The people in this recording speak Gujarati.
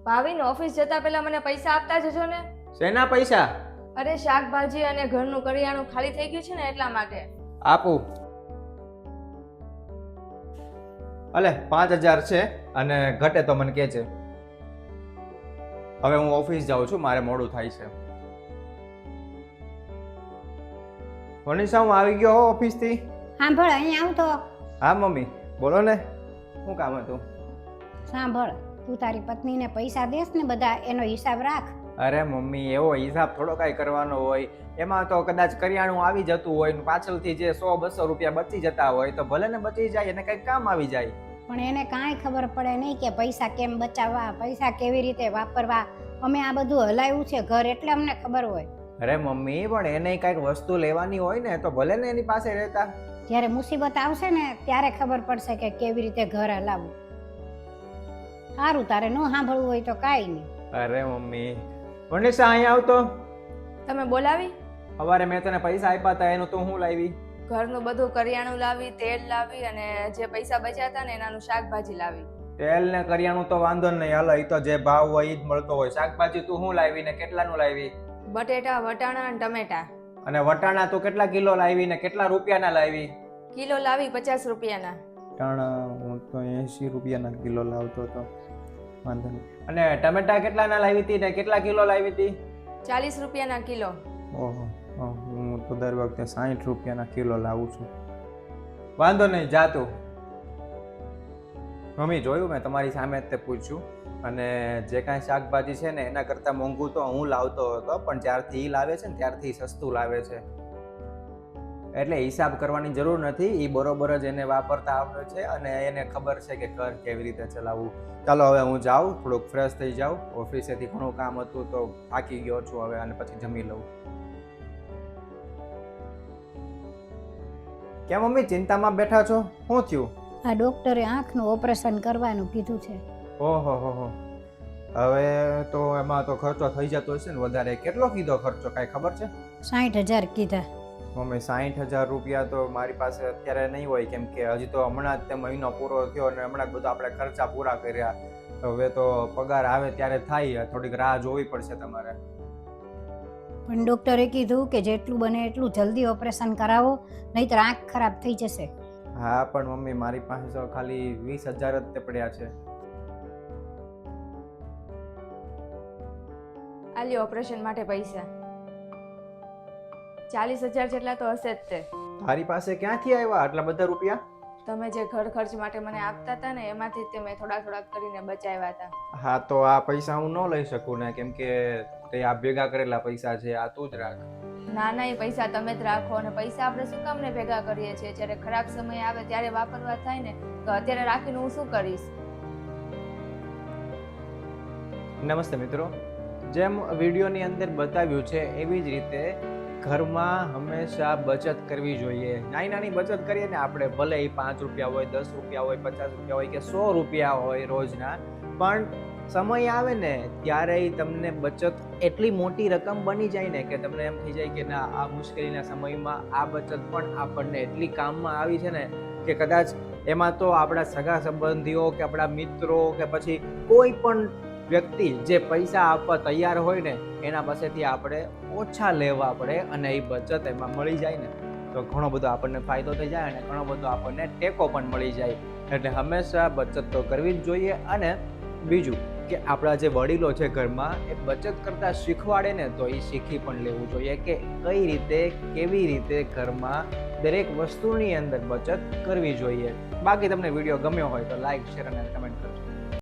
ભાવિન ઓફિસ જતા પહેલા મને પૈસા આપતા જજો ને. શેના પૈસા? અરે શાકભાજી અને ઘરનું કરિયાણું ખાલી થઈ ગયું છે ને એટલા માટે. આપું. અલે 5000 છે અને ઘટે તો મને કહેજે. હવે હું ઓફિસ જાઉં છું, મારે મોડું થાય છે. મનીષા, હું આવી ગયો હો ઓફિસથી. સાંભળ, અહીંયા આવતો. હા મમ્મી, બોલો ને. શું કામ હતું? સાંભળ, તું તારી પત્નીને પૈસા દેસ ને બધા, એનો હિસાબ રાખ. અરે મમ્મી, એવો હિસાબ થોડો કાંઈ કરવાનો હોય. એમાં તો કદાચ કરિયાણું આવી જતું હોય ને પાછળથી જે 100-200 રૂપિયા બચી જતા હોય તો ભલે ને બચી જાય, એને કંઈક કામ આવી જાય. પણ એને કાંઈ ખબર પડે નહીં કે પૈસા કેમ બચાવવા, પૈસા કેવી રીતે વાપરવા. અમે આ બધું હલાવ્યું છે ઘર, એટલે અમને ખબર હોય. અરે મમ્મી, પણ એને કંઈક વસ્તુ લેવાની હોય ને તો ભલે ને એની પાસે રહેતા. જ્યારે મુસીબત આવશે ને ત્યારે ખબર પડશે કે કેવી રીતે ઘર હલાવવું. સારું, તારે ન સાંભળવું હોય તો કાંઈ નહીં. અરે મમ્મી, મનીષા અહીંયા આવતો. તમે બોલાવી? સવારે મેં તને પૈસા આપ્યા હતા એનું તો હું લાવી. ઘરનું બધું કરિયાણું લાવી, તેલ લાવી અને જે પૈસા બચ્યા હતા ને એનાનું શાકભાજી લાવી. તેલ ને કરિયાણું તો વાંધો નહીં, હાલો એ તો જે ભાવ હોય એ જ મળતો હોય. શાકભાજી તું શું લાવી ને કેટલાનું લાવી? બટેટા, વટાણા અને ટમેટા. અને વટાણા તું કેટલા કિલો લાવી ને કેટલા રૂપિયાના લાવી? કિલો લાવી 50 રૂપિયાના. વટાણા હું તો 80 રૂપિયાના કિલો લાવતો હતો. વાંધો નહીં. અને ટમેટા કેટલાના લાવી હતી ને કેટલા કિલો લાવી હતી? 40 રૂપિયાના કિલો. ઓહો, હું તો દર વખતે 60 રૂપિયાના કિલો લાવું છું. વાંધો નહીં, જા તું. મમ્મી, જોયું મેં તમારી સામે જ તે પૂછ્યું અને જે કાંઈ શાકભાજી છે ને એના કરતાં મોંઘું તો હું લાવતો હતો, પણ જ્યારથી એ લાવે છે ને ત્યારથી સસ્તું લાવે છે. એટલે હિસાબ કરવાની જરૂર નથી, એ બરોબર જ એને વાપરતા આવડે છે અને એને ખબર છે કે ઘર કેવી રીતે ચલાવવું. ચાલો હવે હું જાઉં, થોડુંક ફ્રેશ થઈ જાઉં. ઓફિસેથી ઘણું કામ હતું તો થાકી ગયો છું હવે, અને પછી જમી લઉં. કેમ મમ્મી ચિંતામાં બેઠા છો? શું થયું? આ ડોક્ટરે આંખનું ઓપરેશન કરવાનું કીધું છે. ઓહો હો, હવે તો એમાં તો ખર્ચો થઈ જતો હશે ને વધારે. કેટલો કીધો ખર્ચો, કાંઈ ખબર છે? 60,000 કીધા. મમ્મી, 60,000 રૂપિયા તો મારી પાસે અત્યારે નહીં હોય, કેમ કે હજી તો હમણાં જ તે મહિનો પૂરો થયો અને હમણાં જ બધું આપણે ખર્ચા પૂરા કર્યા. હવે તો પગાર આવે ત્યારે થાય, થોડીક રાહ જોવી પડશે તમારે. પણ ડોક્ટરે કીધું કે જેટલું બને એટલું જલ્દી ઓપરેશન કરાવો, નહીંતર આંખ ખરાબ થઈ જશે. હા, પણ મમ્મી મારી પાસે તો ખાલી 20,000 જ તે પડ્યા છે. આ લ્યો ઓપરેશન માટે પૈસા. 40,000 જેટલા તો હશે જ તે. તારી પાસે ક્યાંથી આવ્યા આટલા બધા રૂપિયા? તમે જે ઘર ખર્ચ માટે મને આપતા હતા ને એમાંથી જ તે મેં થોડા કરીને બચાવ્યા હતા. હા, તો આ પૈસા હું ન લઈ શકું ને, કેમ કે તે આ ભેગા કરેલા પૈસા છે, આ તું જ રાખ. ના ના, એ પૈસા તમે જ રાખો. અને પૈસા આપણે શું કામને ભેગા કરીએ છીએ? જ્યારે ખરાબ સમય આવે ત્યારે વાપરવા થાય ને, તો અત્યારે રાખીને હું શું કરીશ? નમસ્તે મિત્રો, જેમ વિડીયોની અંદર બતાવ્યું છે એવી જ રીતે ઘરમાં હંમેશા બચત કરવી જોઈએ. નાની નાની બચત કરીએ ને આપણે, ભલે એ 5 રૂપિયા હોય, 10 રૂપિયા હોય, 50 રૂપિયા હોય કે 100 રૂપિયા હોય રોજના, પણ સમય આવે ને ત્યારે તમને બચત એટલી મોટી રકમ બની જાય ને કે તમને એમ થઈ જાય કે ના, આ મુશ્કેલીના સમયમાં આ બચત પણ આપણને એટલી કામમાં આવી છે ને કે કદાચ એમાં તો આપણા સગા સંબંધીઓ કે આપણા મિત્રો કે પછી કોઈ પણ વ્યક્તિ જે પૈસા આપવા તૈયાર હોય ને એના પાસેથી આપણે ઓછા લેવા પડે અને એ બચત એમાં મળી જાય ને તો ઘણો બધો આપણને ફાયદો થઈ જાય અને ઘણો બધો આપણને ટેકો પણ મળી જાય. એટલે હંમેશા બચત તો કરવી જ જોઈએ. અને બીજું કે આપણા જે વડીલો છે ઘરમાં, એ બચત કરતા શીખવાડે ને તો એ શીખી પણ લેવું જોઈએ કે કઈ રીતે, કેવી રીતે ઘરમાં દરેક વસ્તુની અંદર બચત કરવી જોઈએ. બાકી તમને વિડીયો ગમ્યો હોય તો લાઈક, શેર અને કમેન્ટ કરજો.